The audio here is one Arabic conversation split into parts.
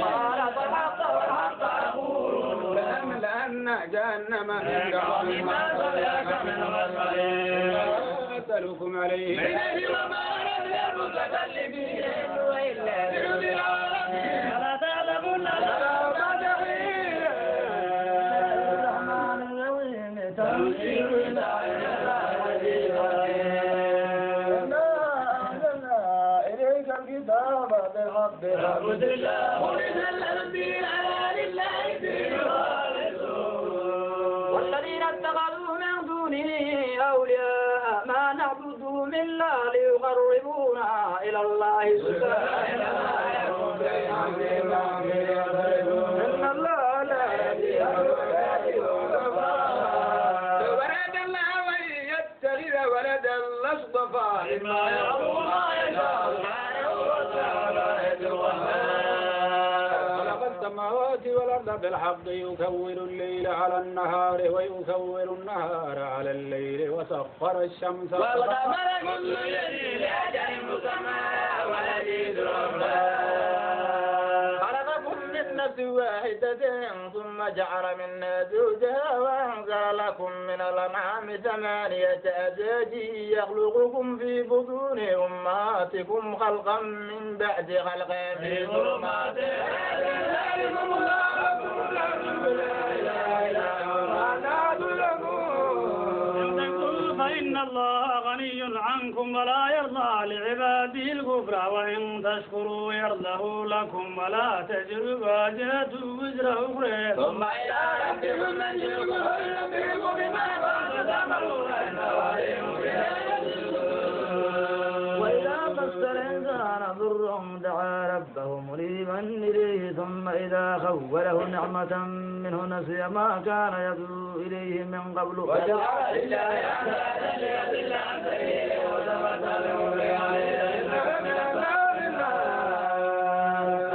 قال فالحق والحق أقول لأن جهنم من ما صليك من والصليب أسألكم عليه وما أنا المتكلمين إلا برب العالمين فلا تعلمون الرحمن الرحيم تنزيل إليك الكتاب بالحق فاعبد الله ولذل الأنبياء لله دين والذين اتخذوا من دونه أولياء ما نعبدهم إلا ليقربونا إلى الله سبحانه إن الله لا يهدي ولد الله وإن يتخذ ولدا لاصطفى مما يرضى ما يشاء خلق السماوات والأرض بالحق يكور الليل على النهار ويكور النهار على الليل وسخر الشمس والقمر كل يجري لأجل مسمى ويزيد خلقكم من نفس واحدة ثم جعل منها زوجها وأنزل لكم من الأنعام 8 أزواج يخلقكم في بطون أمهاتكم خلقا من بعد خلق في ظلمات فإن الله غني عنكم ولا يرضى لعباده الكفر وإن تشكروا يرضه لكم ولا تزر وازرة وزر أخرى ثم إلى ربكم مرجعكم فينبئكم بما كنتم تعملون وإذا مس الإنسان ضر دعا ربه منيبا إليه ثم إذا خوله نعمة منه نسي ما كان يدعو إليه من قبل وجعل لله أندادا ليضل عن سبيله وتبتله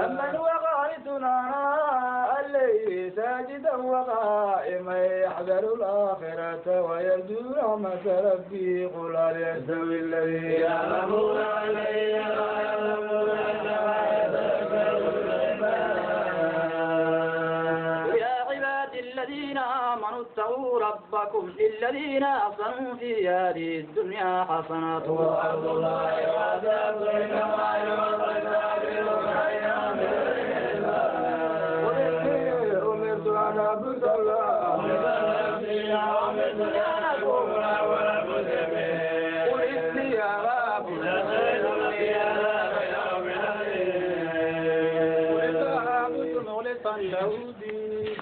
أمن هو قانت آناء الليل ساجدا وقائما يحذر الآخرة ويرجو رحمة ربه قل هل يستوي الذين يعلمون والذين لا يعلمون إنما يتذكر الذين آمنوا اتقوا ربكم للذين أحسنوا في هذه الدنيا حسنة وأرض الله واسعة إنما يوفى الصابرون أمرت أن أعبد الله وأمرت أن أكون أول المسلمين قل إني أخاف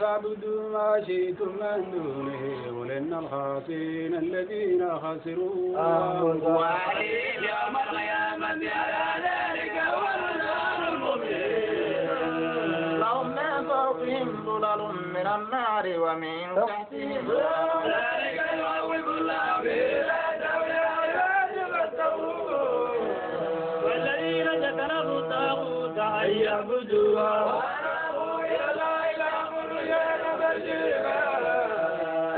فاعبدوا ما شئتم من دونه قل إن الخاسرين الذين خسروا وعليهم يوم القيامة على ذلك هو الرضوان المبين لهم من فوقهم ظلل من النار ومن تحتهم ظلل ذلك يعوض الله به والذين اجتنبوا الطاغوت أن يعبدوها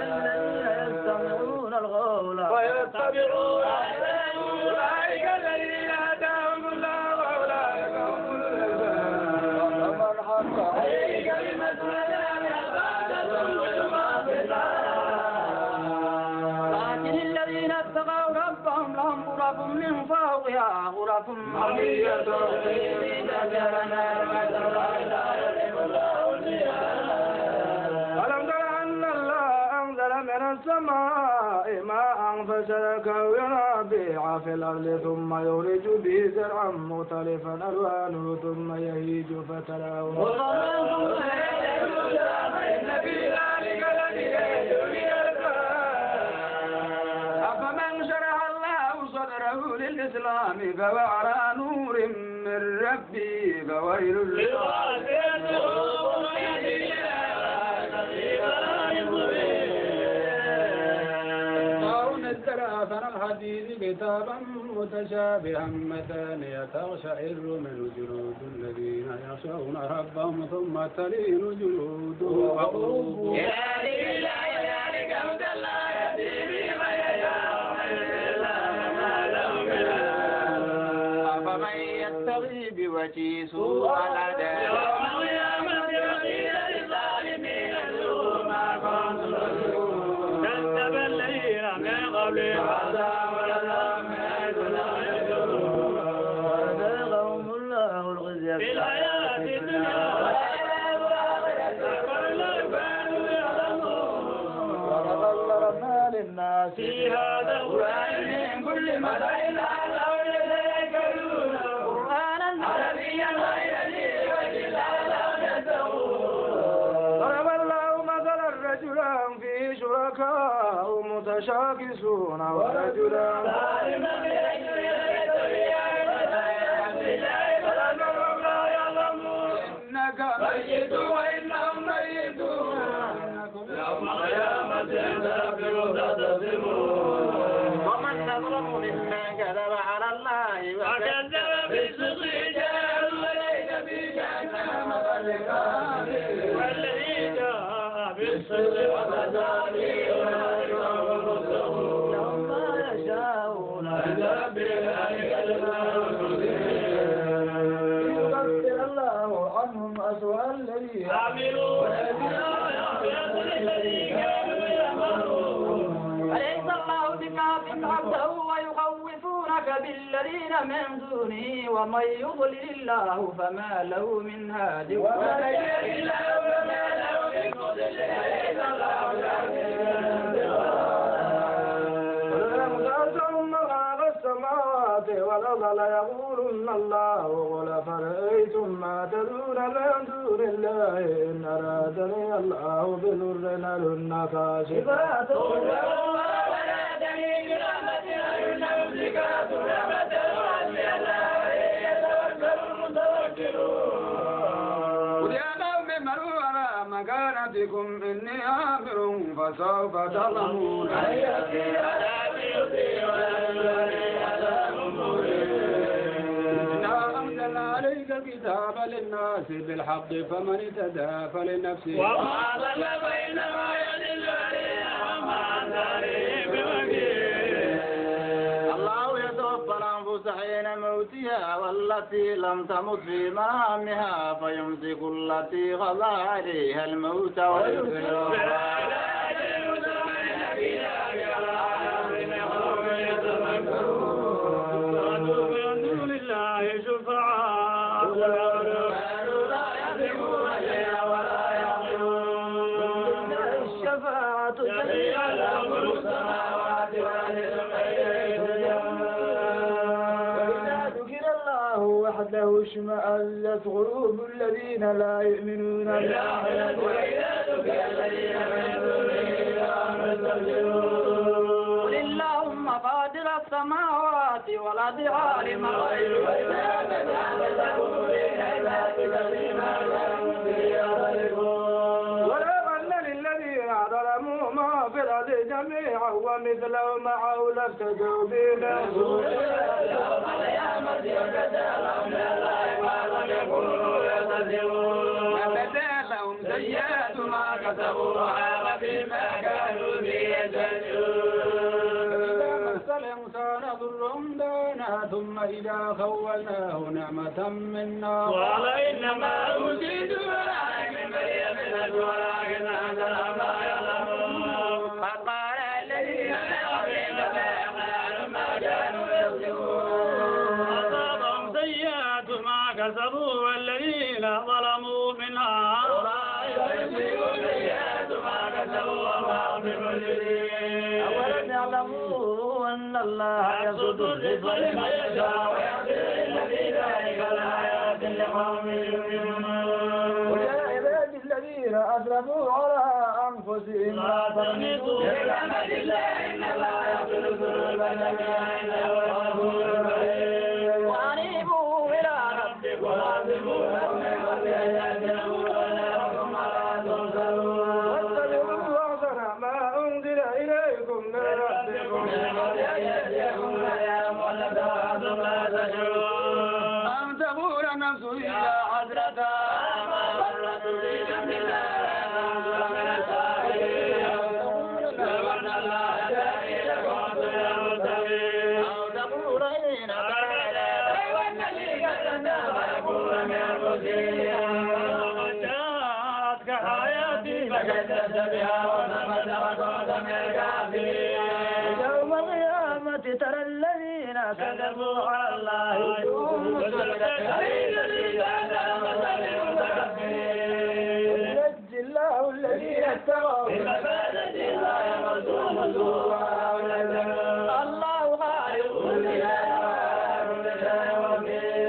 الذين يستمعون القول ويتبعون أحسنه أولئك الذين هداهم الله وأولئك هم المهتدون ومن حق عليه كلمة العذاب أخذتهم ما في لكن الذين اتقوا ربهم لهم غرف من فوقها غرف مبنية في شجرة ألم تر أن الله أنزل من السماء ماء فسلكه ينابيع في الأرض ثم يولج به زرعا مختلفا ألوانه ثم يهيج فتراه مصفرا إن في ذلك لذكر أفمن شرح الله صدره للإسلام فهو على نور من ربه فويل للقاسية نزل أحسن الحديث كتابا متشابها مثانية تقشعر منه جلود الذين يخشون ربهم ثم تلين جلودهم وقلوبهم إلى ذكر الله ذلك هدى الله يهدي به من يشاء من الله ما له من أفمن يتبع يبتغي بوجهه سوء الأداء يوم القيامة وقيل للظالمين ذوقوا ما كنتم تكذبون كذب الذين من قبلهم عذاب والعذاب من حيث لا يشعرون فأذاقهم الله الخزي في الحياة الدنيا للناس في هذا القرآن من كل مثل لعلهم يتذكرون قرآنا عربيا غير ذي وجه لعلهم يتقون ضرب الله مثلا رجلا فيه شركاء متشاكسون ورجلا ظالما برجل إنك ميت وإنهم ميتون يوم القيامة ومن أظلم ممن كذب على الله وكذب بالصدق جاء وليس في جهنم والذي جاء بالصدق وكذب لهم ما يشاءون ليكفر الله عنهم أسوأ الذي عملوا الذي كانوا يعملون أليس الله بكاف عبده ويخوفونك بالذين من دونه ومن يضلل الله فما له من هاد ومن يهد الله فما له من مضل أليس الله السماوات والأرض ليقولن الله قل فرأيتم ما تدعون من دون الله إن أرادني الله بضر لهن كاشفات ورادني برحمة لهن ممسكات رحمة وحسبي الله يتوكل المتوكلون قل يا قوم مروا على مكانتكم إني آمر فسوف تعلمون من يأتي عذابي يطيع عليك الكتاب للناس بالحق فمن اهتدى فلنفسه وما ضل فإنما يضل عليها وما أنت عليه بوكيل الله يتوفى الأنفس حين موتها والتي لم تمت في منامها فيمسك التي قضى عليها الموت ويرسل وحده اشمأزت قلوب الذين لا يؤمنون بالآخرة وإذا ذكر الذين من دونه قل اللهم قادر السماوات والأرض عالم الغيب ولو أن للذين ظلموا ما في الأرض جميعا ومثله معه لافتدوا به من سوء يوم القيامة وكتابهم لله ما لم يكونوا يعتذرون وبدا لهم سيئات ما كسبوا وحاق بما كانوا به يستهزئون إذا مس الإنسان ضر دعانا ثم إذا خولناه نعمة منا قال إنما أوتيت على علم فليمسك ولكن أنزل ما يعلمون فقال الذين كفروا فيعملون ما كانوا يصدقون أصابهم سيئات ما كسبوا والذين ظلموا من هؤلاء يصيبهم سيئات ما كسبوا وما هم بمعجزين أولم يعلموا أن الله يبسط الرزق لمن يشاء ويقدر إن في ذلك لآيات لقوم يؤمنون قل يا عبادي الذين أسرفوا على أنفسهم لا تقنطوا من رحمة الله إن الله يغفر الذنوب جميعا إنه هو الغفور الرحيم وأنيبوا إلى ربكم وأسلموا من قبل أن يأتيكم وناركم على ترسلون واتبعوا أحسن ما أنزل إليكم من ربكم من قبل أن يأتيكم أيام ولدتم لا تشعرون أم تقول نفس يا حسرة ما فرت في جنب الله من السائلين لو أن الله هداني لكنت من المتقين أو تقول إن لو أن لي كرة جاءتك آياتي فكذبت بها يوم القيامة ترى الذين كذبوا على الله ينجي الله الذين اتقوا الله خالق كل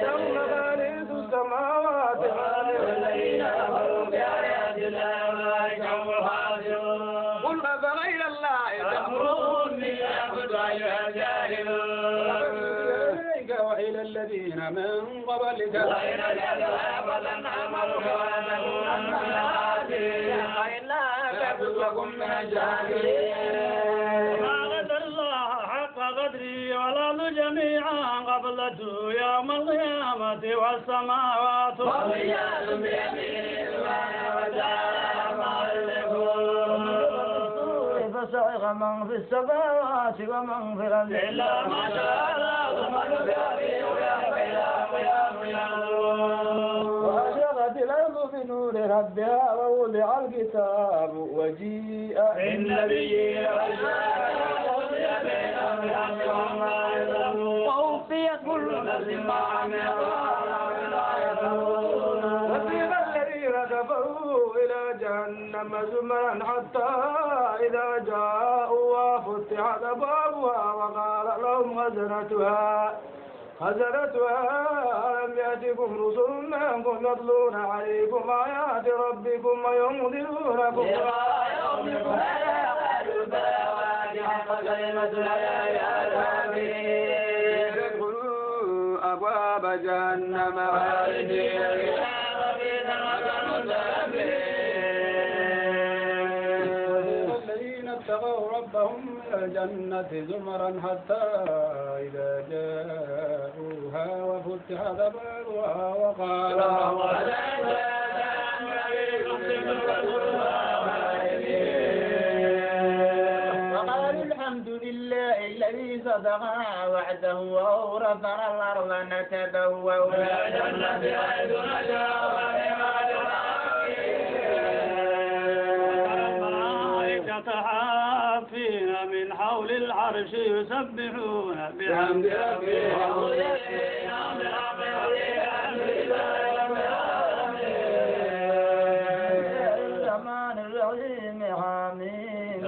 ثم خالق السماوات والذين كفروا بآيات الله أولئك هم الخاسرون قل أفغير الله تأمروني أعبد أيها الجاهلون وإلى الذين من قبلك وإلى الأذهاب لن أعملك ولتكونن من الخاسرين وإلا كبركم من الجاهلين ما قدر الله حق قدري والأرض جميعا قبلته يوم القيامة والسماوات وضياء بيمينه سبحانه وتعالى عما يشركون فصعق من في السماوات ومن في الأرض إلا ما شاء الله ثم نبيه وأشرقت الأرض بنور ربها ووضع الكتاب وجيء بالنبيين ووفيت كل نفس ما عملت وسيق الذين كفروا إلى جهنم زمرا حتى إذا جاءوا فتحت أبوابها وقال لهم خزنتها ألم يأتكم رسل منكم يتلون عليكم آيات ربكم وينذرونكم يومكم ادخلوا أبواب جهنم خالدين الذين اتقوا ربهم إلى الجنة زمرا حتى إذا جاءوها وفتحت أبوابها وقال الحمد لله الذي صدقنا وعده وأورثنا الأرض نتبوأ من الجنة حيث نشاء الملائكة حافين من حول العرش يسبحون بحمد ربهم الرحمن الرحيم حميد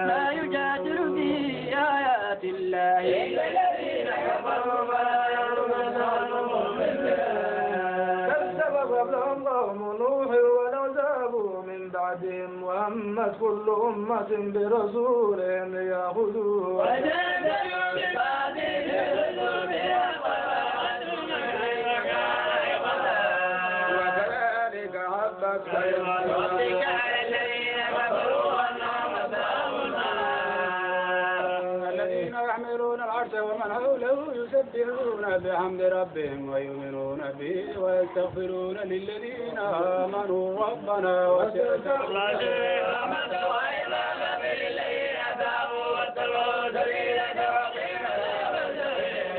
لا يجادل في آيات الله إلا الذين كفروا فلا يرجون كذب قبلهم قوم نوح والعذاب من بعدهم وهمت كل أمة برسولهم ليأخذوه وجادلوا ببعضهم وكذلك حبت كلمة ربك على الذين كفروا أنهم أصحاب النار الذين يحملون العرش ومن حوله يسبحون بحمد ربهم ويؤمنون به ويستغفرون للذين آمنوا ربنا وسعت كل شيء رحمة وإماما للذين تابوا واتبعوا سبيلك وقيم عذاب الجحيم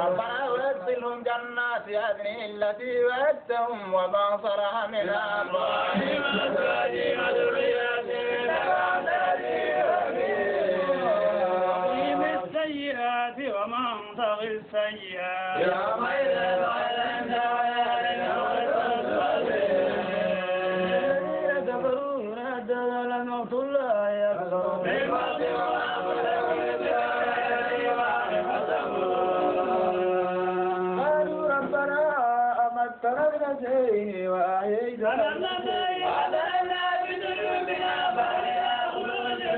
ربنا وادخلهم جنات عدن التي وعدتهم ومن صلح من آبائهم وأزواجهم وذرياتهم وقهم السيئات ومن تغي السيئات يومئذ الذين كفروا ينادون لموت الله أكبر قالوا ربنا أمتنا ابنتين وأحييتنا وعلينا بذنوبنا فإلى خروج من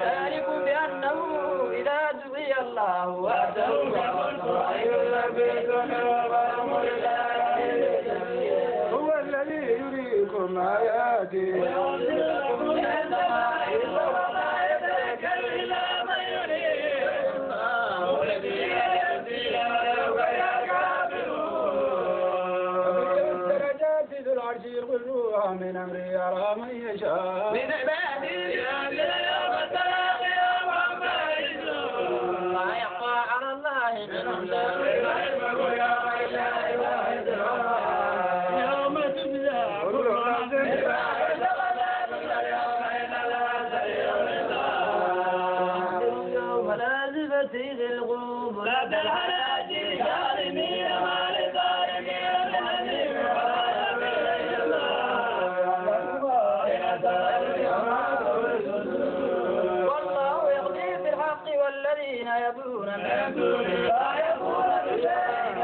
ذلك بأنه إذا دعي الله وحده هو الذي يريكم آياته وينزلكم من السماء وما يتذكر إلا من يريد الله الذي يهدي له يا كافرون يرسل الروح من أمره يرى من يشاء من عباده يوم التلاقي يوم ما يخفى على الله منهم يوم تبدأ كل يوم لازفة القلوب لا تلعنات الظالمين ما للظالمين من أجل والله يقضي بالحق والذين يدعون من دونه لا يقول بشيء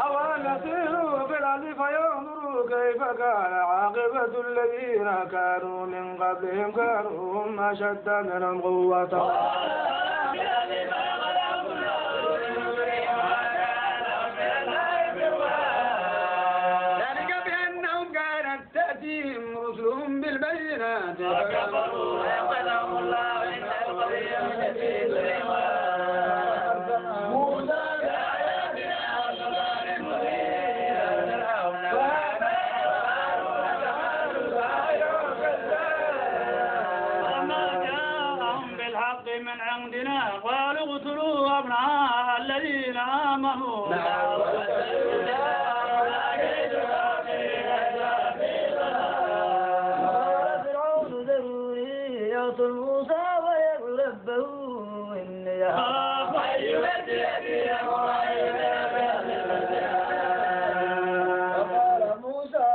أولم يسيروا في الأرض فينظروا كيف كان عاقبة الذين كانوا من قبلهم كانوا هم أشد منهم قوة ذلك بأنهم كانت تأتيهم رسلهم بالبينات فكفروا ويقلهم الله إن القضية من في سليمان موسى بآياتنا وسلطان مبين وما جاءهم بالحق من عندنا قالوا اقتلوا أبناء الذين آمنوا قال فرعون ذروني يقتل موسى ويدعو ربه إني أخاف أن يبدل وقال موسى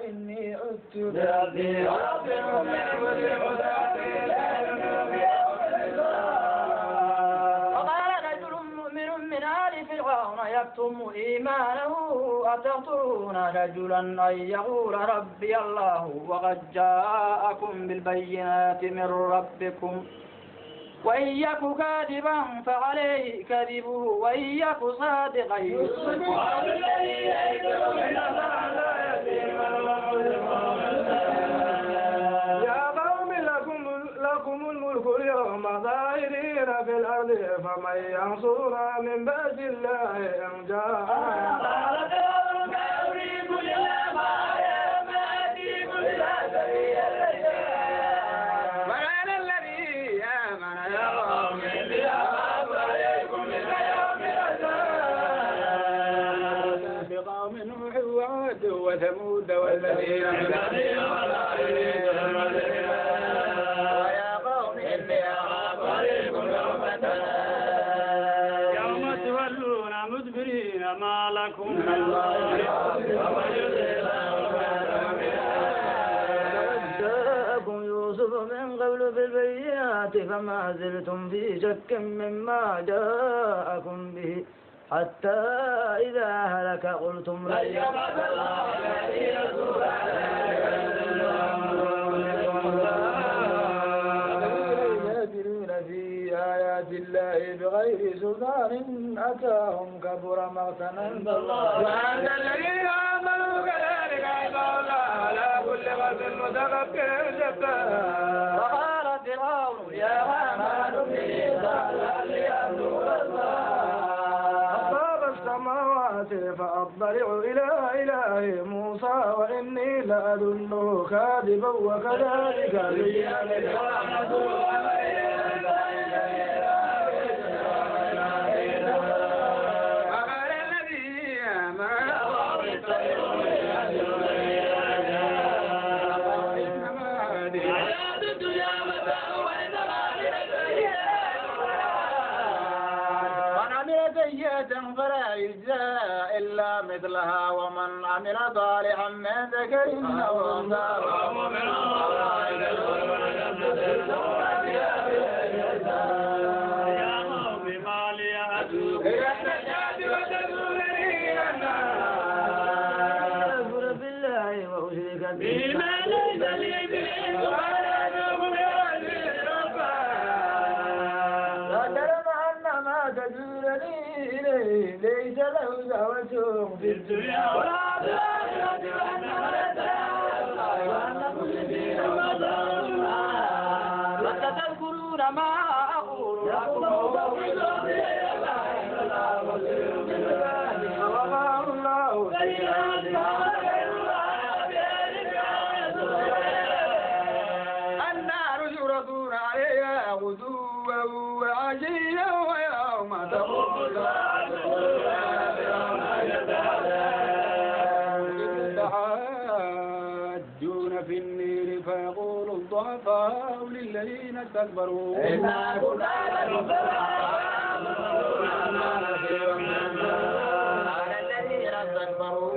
إني عدت بربي وربكم وقال رجل مؤمن من آل فرعون يكتم إيمانه أتقتلون رجلا أن يقول ربي الله وقد جاءكم بالبينات من ربكم وإن يك كاذبا فعليه كذبه وإن يك صادقا يصدق يا قوم لكم الملك اليوم ظاهرين في الأرض فمن ينصرنا من بأس الله إن جاءنا وقال الذي آمن يا قوم إني أخاف عليكم مثل يوم الأحزاب بقوم نوح وعاد وثمود والذين من ويا قوم إني أخاف عليكم يوم التناد يوم تولون مدبرين ما لكم من جاءكم يوسف من قبل بالبينات فما زلتم في شك مما جاءكم به حتى إذا هلك قلتم لن يبعث الله الذين يجادلون في آيات الله بغير سلطان أتاهم كبر مقتا عند الله وأن الذين آمنوا كذلك عباد الله على كل قلب متفكر جبار وقال فرعون يا هامان ابني صرحا ليبلغ أصحاب السماوات فأطلع إلى إله موسى وإني لأظنه كاذبا وكذلك زين وقال الذي آمن حياة الدنيا متاع وإنما من عمل سيئة فلا يجزى إلا مثلها ومن عمل صالحا من ذكر أو أنثى وهو مؤمن يا قوم ما لي أتوب إلى النجاة وتدعونني إلى النار أكفر بالله وأشرك به بما ليس لي به وأنا أتوب بوجه الرحمن لا جرم أن ما تدعونني إليه ليس له دعوة في الدنيا ولا في الآخرة وأن كل دين وستذكرون ما أقول لكم وأفوض أمري إلى الله وقال الله الضعفاء للذين استكبروا إنا كنا لكم على الذين استكبروا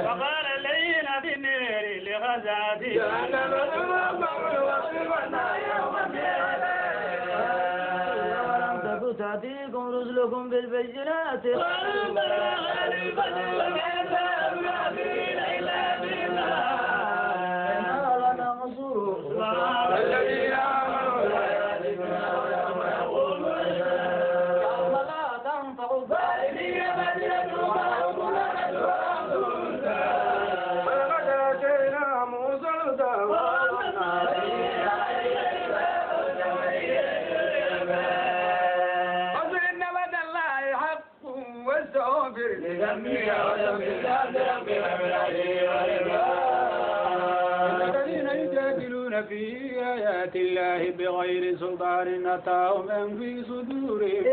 وقال الذين في النار لغزاته ولم تكن تأتيكم رسلكم بالبينات الذين آمنوا يوم لا تنفع الظالمين بينتهم ولقد آتينا موسى الهدى قل إن وعد الله حق واستغفر لذنبك الذين يجادلون في آيات الله بغير سلطان أتاهم من في صدورهم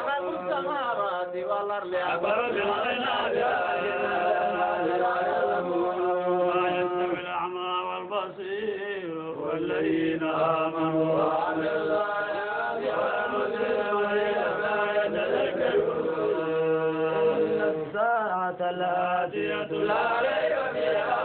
رب السماوات والأرض أكبر يستوي الأعمى والبصير والذين آمنوا وعملوا الصالحات إن الساعة لآتية لا ريب فيها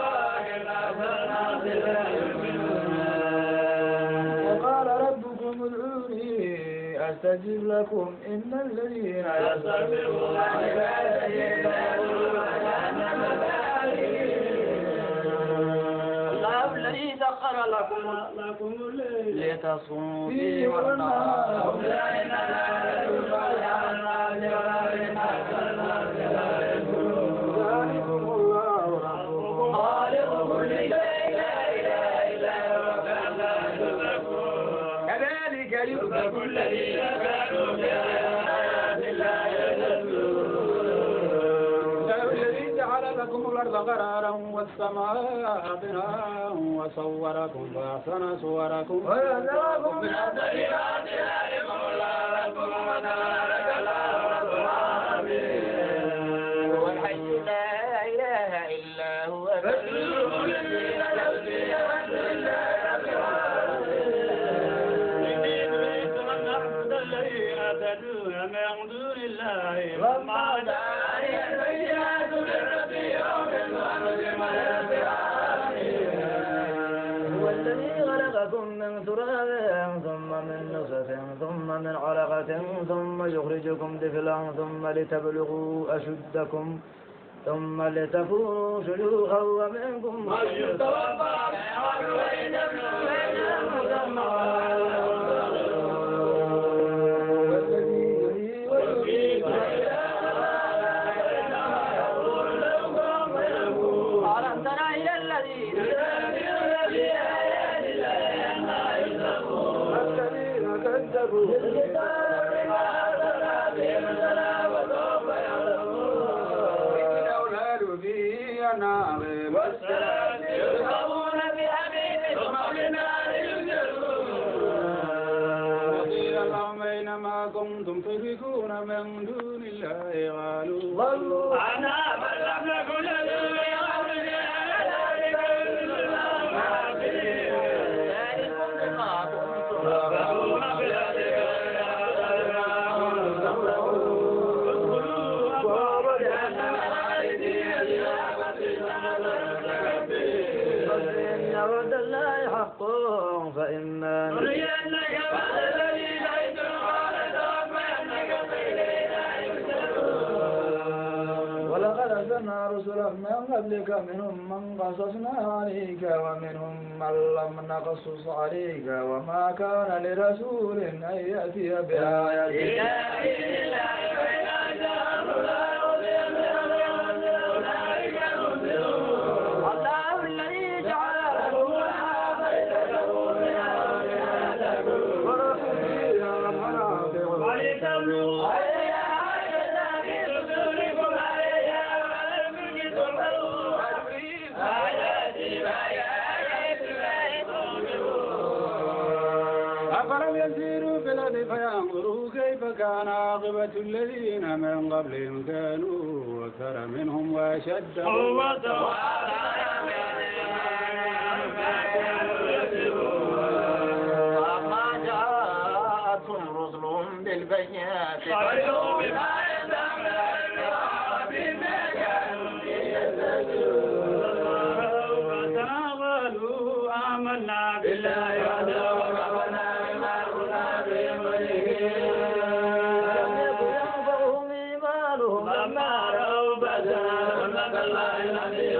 وقال ربكم ادعوني أستجب لكم إن الذين يستكبرون عن عبادتي الله الذي سخر لكم الليل لتصوموا فيه فيه والنهار ذلكم الله ربكم خالق كل شيء لا إله إلا هو كذلك يؤفك الذين كانوا بآيات الله يجحدون الذي جعل لكم الأرض قرارا والسماء بناء وصوركم فأحسن صوركم ويرزقكم من الطيبات ذلكم الله ربكم وتبارك الله رب العالمين هو الحي لا إله إلا هو فاسلكوا الذين نفسي والحمد لله رب نعبد الذين تدعون من دون الله وما داعي البينات من ربي يوم الأمر هو الذي خلقكم من تراب ثم من نطفة ثم من علقة ثم يخرجكم طفلا ثم لتبلغوا أشدكم ثم لتكونوا شيوخا ومنكم من يتوفى ويعين ألم تر إلى الذين الذين كذبوا الأولاد في نار يركبون بحميم ثم بنار يسجرون وقيل لهم أينما كنتم تشركون من دون الله قالوا ضلوا أنا بل لم نكن ذلكم بما كنتم إن وعد الله حق فإما نرينك بعد الذي نعدهم قال توفينك فإلينا يرجعون ولقد أرسلنا رسلا من قبلك منهم من قصصنا عليك ومنهم من لم نقصص عليك وما كان لرسول أن يأتي بآية إلا بإذن الله وإذا جاء أمر الله وبأمر أولئك المفلحون الله الذي جعل لكم الأرض تبلغوا منها ولكم فيها منافع ولتبلغوا عليها حاجة في صدوركم عليها ولكم ترفعوا آياتي بآيات الله تنكرون أفلم يسيروا في الأرض فينظروا كيف كان عاقبة الذين من قبلهم كانوا أكثر منهم وأشد قوة وما جاءتهم رسلهم بالبينات فرحوا بما فتناولوا آمنا بالله وحده وكفرنا بما كنا به لم يكن ينفعهم إيمانهم لما رأوا بأسنا سنة الله التي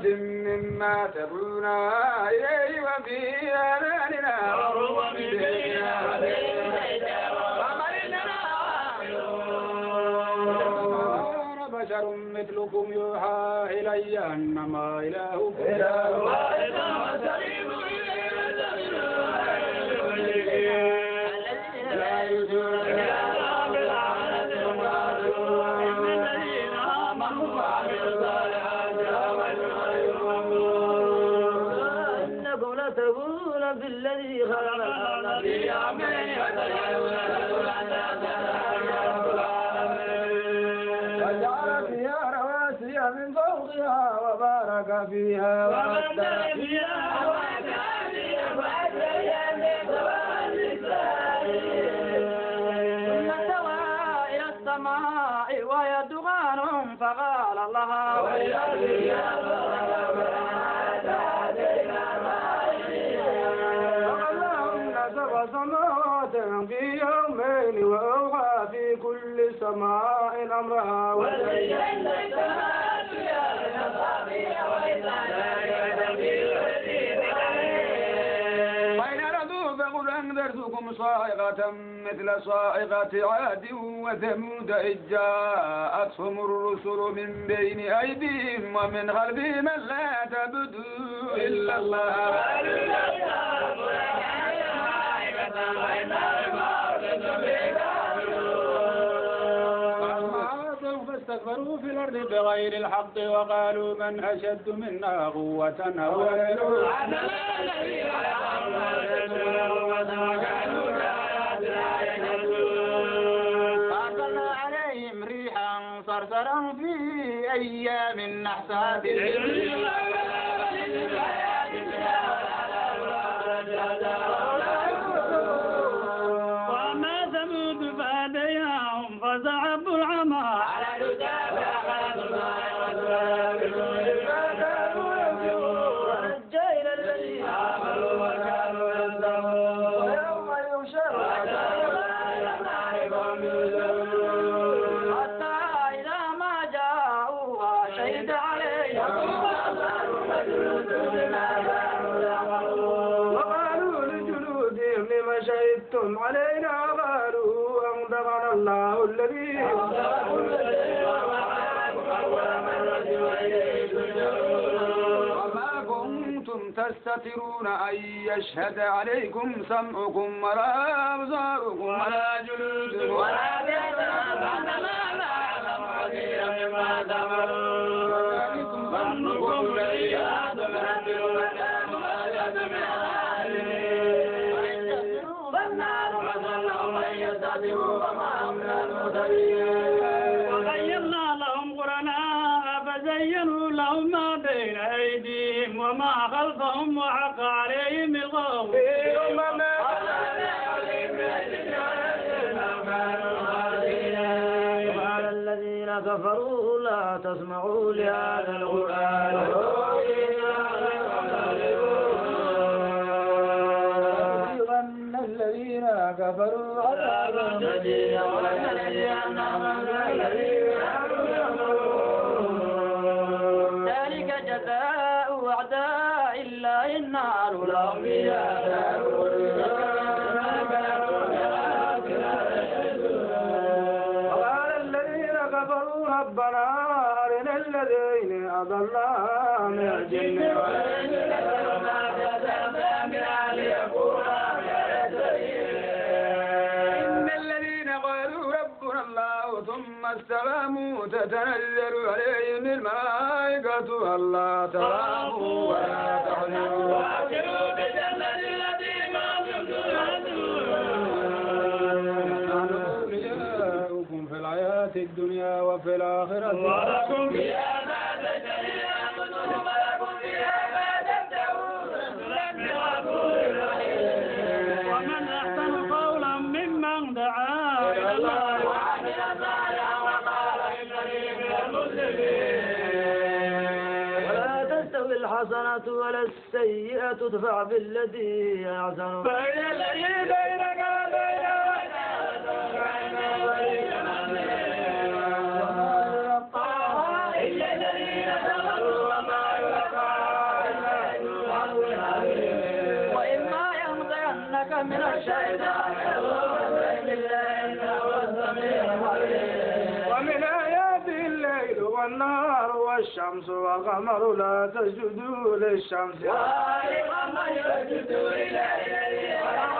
مما تدعونا إليه وفي آذاننا وهو من بيننا أنا بشر مثلكم يوحى إلي أنما إلهكم إله واحد لا يجوز بالذي خلق الذي وجعل فيها رواسي من فوقها وبارك فيها وقدر فيها ثم استوى إلى السماء وهي دخان فقال لها سبع سماوات في يومين وأوحى في كل سماء أمرها وإن أردوا فقل أنذرتكم صاعقة مثل صاعقة عاد وثمود إذ جاءتهم الرسل من بين أيديهم ومن خلفهم لا تعبدوا إلا الله فاستكبروا في الأرض بغير الحق وقالوا من أشد منا قوة فأرسلنا عليهم ريحا صرصرا في أيام نحسات وما ثمود فهديناهم فزعبوا العمى ونجينا الذين آمنوا وكانوا يتقون ويوم يحشر حتى إذا ما جاءوها شهد عليهم وقالوا لجلودهم لم شهدتم علينا قالوا أنطقنا الله الذي وما كنتم تستترون أن يشهد عليكم سمعكم ولا أبصاركم ولا جلودكم ولا ظنكم بالإياد وغيرنا لهم قرناء فزينوا لهم ما بين أيديهم وما خلفهم وحق عليهم القول وقال الذين كفروا لا تسمعوا لهذا القرآن أن الذين كفروا عذابا شديدا ذلك جزاء أعداء الله النار لهم فيها وقال الذين قالوا ربنا أرنا الذين أضلنا من الجن إن الذين قالوا ربنا الله ثم استقاموا تتنزل عليهم الملائكة ألا تخافوا ولا تحزنوا وأبشروا بالجنة التي كنتم نحن أولياؤكم في الحياة الدنيا وفي الآخرة ولكم فيها ما تشتهي أنفسكم ولكم فيها ما تدعون نزلا بغفور رحيم. ومن أحسن قولا ممن دعا إلى الله وعمل صالحا وقال إنني من المسلمين. ولا تستوي الحسنة ولا السيئة ادفع بالتي هي أحسن فإن الذي بينك وبينه عداوة كأنه ولي إلا الذين صبروا وما يلقاها إلا ذو حظ عظيم. وإما ينزغنك من الشيطان فاستعذ بالله إنه هو السميع العليم. ومن آياته الليل والنهار والشمس والقمر لا تسجدوا للشمس وآل من يسجد إلى الذي خلق